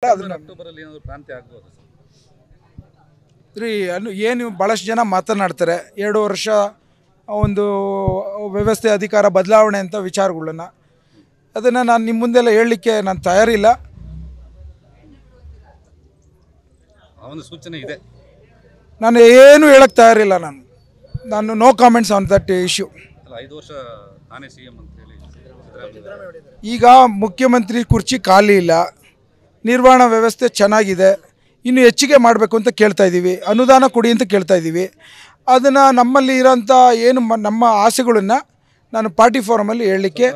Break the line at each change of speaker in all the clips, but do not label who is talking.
ಅಕ್ಟೋಬರಲ್ಲಿ ಏನಾದರೂ ಕ್ರಾಂತಿ ಆಗ್ಬೋದು
ರೀ ಏನು ಭಾಳಷ್ಟು ಜನ ಮಾತನಾಡ್ತಾರೆ 2 ವರ್ಷ ಒಂದು ವ್ಯವಸ್ಥೆ ಅಧಿಕಾರ ಬದಲಾವಣೆ ಅಂತ ವಿಚಾರಗಳನ್ನ ಅದನ್ನು ನಾನು ನಿಮ್ಮ ಮುಂದೆಲ್ಲ ಹೇಳಲಿಕ್ಕೆ ನಾನು ತಯಾರಿಲ್ಲ.
ಒಂದು ಸೂಚನೆ ಇದೆ,
ನಾನು ಏನು ಹೇಳಕ್ಕೆ ತಯಾರಿಲ್ಲ. ನಾನು no comments on that issue.
5 ವರ್ಷ ನಾನೇ ಸಿ ಎಂ ಅಂತ ಹೇಳಿ
ಈಗ ಮುಖ್ಯಮಂತ್ರಿ ಕುರ್ಚಿ ಖಾಲಿ ಇಲ್ಲ, ನಿರ್ವಹಣಾ ವ್ಯವಸ್ಥೆ ಚೆನ್ನಾಗಿದೆ, ಇನ್ನು ಹೆಚ್ಚಿಗೆ ಮಾಡಬೇಕು ಅಂತ ಕೇಳ್ತಾ ಇದ್ದೀವಿ, ಅನುದಾನ ಕೊಡಿ ಅಂತ ಕೇಳ್ತಾ ಇದ್ದೀವಿ. ಅದನ್ನು ನಮ್ಮಲ್ಲಿ ಇರೋಂಥ ಏನು ನಮ್ಮ ಆಸೆಗಳನ್ನು ನಾನು ಪಾರ್ಟಿ ಫೋರಮಲ್ಲಿ ಹೇಳಲಿಕ್ಕೆ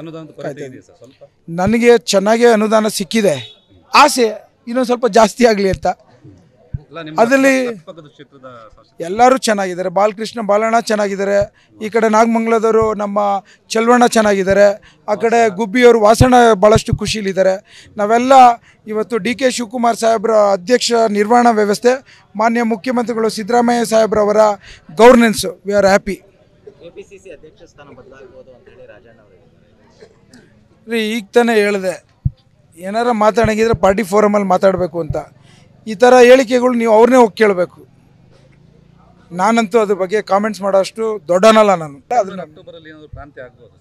ನನಗೆ ಚೆನ್ನಾಗೇ ಅನುದಾನ ಸಿಕ್ಕಿದೆ. ಆಸೆ ಇನ್ನೊಂದು ಸ್ವಲ್ಪ ಜಾಸ್ತಿ ಆಗಲಿ ಅಂತ. ಅದರಲ್ಲಿ ಎಲ್ಲರೂ ಚೆನ್ನಾಗಿದ್ದಾರೆ. ಬಾಲಕೃಷ್ಣ ಬಾಲಣ್ಣ ಚೆನ್ನಾಗಿದ್ದಾರೆ, ಈ ಕಡೆ ನಾಗಮಂಗಲದವರು ನಮ್ಮ ಚೆಲ್ವಣ್ಣ ಚೆನ್ನಾಗಿದ್ದಾರೆ, ಆ ಕಡೆ ಗುಬ್ಬಿಯವರು ವಾಸಣ್ಣ ಭಾಳಷ್ಟು ಖುಷಿಲಿದ್ದಾರೆ. ನಾವೆಲ್ಲ ಇವತ್ತು ಡಿ ಕೆ ಶಿವಕುಮಾರ್ ಸಾಹೇಬ್ರ ಅಧ್ಯಕ್ಷ ನಿರ್ವಹಣಾ ವ್ಯವಸ್ಥೆ, ಮಾನ್ಯ ಮುಖ್ಯಮಂತ್ರಿಗಳು ಸಿದ್ದರಾಮಯ್ಯ ಸಾಹೇಬ್ರವರ ಗವರ್ನೆನ್ಸು, ವಿ ಆರ್ ಹ್ಯಾಪಿ. ರೀ ಈಗ ತಾನೇ ಹೇಳಿದೆ, ಏನಾರ ಮಾತಾಡಂಗಿದ್ರೆ ಪಾರ್ಟಿ ಫೋರಮಲ್ಲಿ ಮಾತಾಡಬೇಕು ಅಂತ. ಈ ಥರ ಹೇಳಿಕೆಗಳು ನೀವು ಅವ್ರನ್ನೇ ಹೋಗಿ ಕೇಳಬೇಕು. ನಾನಂತೂ ಅದ್ರ ಬಗ್ಗೆ ಕಾಮೆಂಟ್ಸ್ ಮಾಡೋಷ್ಟು ದೊಡ್ಡನಲ್ಲ ನಾನು.
ಅಕ್ಟೋಬರಲ್ಲಿ ಏನಾದರೂ ಕ್ರಾಂತಿ ಆಗ್ಬೋದು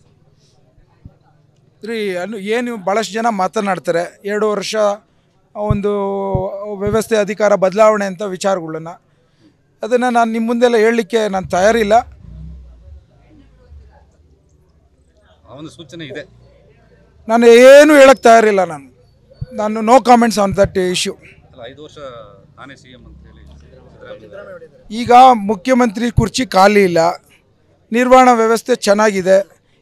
ರೀ ಏನು ಭಾಳಷ್ಟು ಜನ ಮಾತನಾಡ್ತಾರೆ 2 ವರ್ಷ ಒಂದು ವ್ಯವಸ್ಥೆ ಅಧಿಕಾರ ಬದಲಾವಣೆ ಅಂತ ವಿಚಾರಗಳನ್ನ ಅದನ್ನು ನಾನು ನಿಮ್ಮ ಮುಂದೆಲ್ಲ ಹೇಳಲಿಕ್ಕೆ ನಾನು ತಯಾರಿಲ್ಲ.
ಒಂದು ಸೂಚನೆ ಇದೆ,
ನಾನು ಏನು ಹೇಳಕ್ಕೆ ತಯಾರಿಲ್ಲ. ನಾನು no comments on that issue.
5 ವರ್ಷ ನಾನೇ ಸಿ ಎಂ ಅಂತ ಹೇಳಿ
ಈಗ ಮುಖ್ಯಮಂತ್ರಿ ಕುರ್ಚಿ ಖಾಲಿ ಇಲ್ಲ, ನಿರ್ವಹಣಾ ವ್ಯವಸ್ಥೆ ಚೆನ್ನಾಗಿದೆ,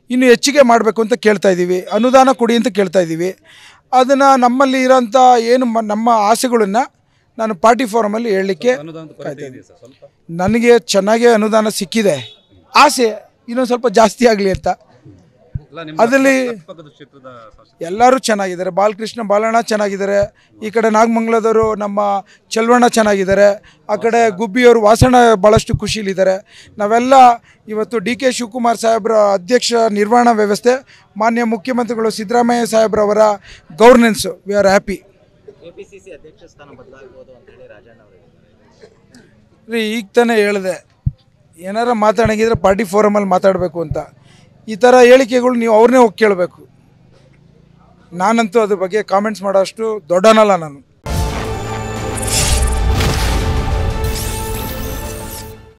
ಇನ್ನು ಹೆಚ್ಚಿಗೆ ಮಾಡಬೇಕು ಅಂತ ಕೇಳ್ತಾ ಇದ್ದೀವಿ, ಅನುದಾನ ಕೊಡಿ ಅಂತ ಕೇಳ್ತಾ ಇದ್ದೀವಿ. ಅದನ್ನು ನಮ್ಮಲ್ಲಿ ಇರೋಂಥ ಏನು ನಮ್ಮ ಆಸೆಗಳನ್ನು ನಾನು ಪಾರ್ಟಿ ಫೋರಮಲ್ಲಿ ಹೇಳಲಿಕ್ಕೆ ನನಗೆ ಚೆನ್ನಾಗೇ ಅನುದಾನ ಸಿಕ್ಕಿದೆ. ಆಸೆ ಇನ್ನೊಂದು ಸ್ವಲ್ಪ ಜಾಸ್ತಿ ಆಗಲಿ ಅಂತ. ಅದರಲ್ಲಿ ಎಲ್ಲರೂ ಚೆನ್ನಾಗಿದ್ದಾರೆ. ಬಾಲಕೃಷ್ಣ ಬಾಲಣ್ಣ ಚೆನ್ನಾಗಿದ್ದಾರೆ, ಈ ಕಡೆ ನಾಗಮಂಗಲದವರು ನಮ್ಮ ಚೆಲ್ವಣ್ಣ ಚೆನ್ನಾಗಿದ್ದಾರೆ, ಆ ಕಡೆ ಗುಬ್ಬಿಯವರು ವಾಸಣ್ಣ ಭಾಳಷ್ಟು ಖುಷಿಲಿದ್ದಾರೆ. ನಾವೆಲ್ಲ ಇವತ್ತು ಡಿ ಕೆ ಶಿವಕುಮಾರ್ ಸಾಹೇಬ್ರ ಅಧ್ಯಕ್ಷ ನಿರ್ವಹಣಾ ವ್ಯವಸ್ಥೆ, ಮಾನ್ಯ ಮುಖ್ಯಮಂತ್ರಿಗಳು ಸಿದ್ದರಾಮಯ್ಯ ಸಾಹೇಬ್ರವರ ಗವರ್ನೆನ್ಸು, ವಿ ಆರ್ ಹ್ಯಾಪಿ. ರೀ ಈಗ ತಾನೇ ಹೇಳಿದೆ, ಏನಾರ ಮಾತಾಡಂಗಿದ್ರೆ ಪಾರ್ಟಿ ಫೋರಮಲ್ಲಿ ಮಾತಾಡಬೇಕು ಅಂತ. ಈ ಥರ ಹೇಳಿಕೆಗಳು ನೀವು ಅವ್ರನ್ನೇ ಹೋಗಿ ಕೇಳಬೇಕು. ನಾನಂತೂ ಅದ್ರ ಬಗ್ಗೆ ಕಾಮೆಂಟ್ಸ್ ಮಾಡೋಷ್ಟು ದೊಡ್ಡನಲ್ಲ ನಾನು.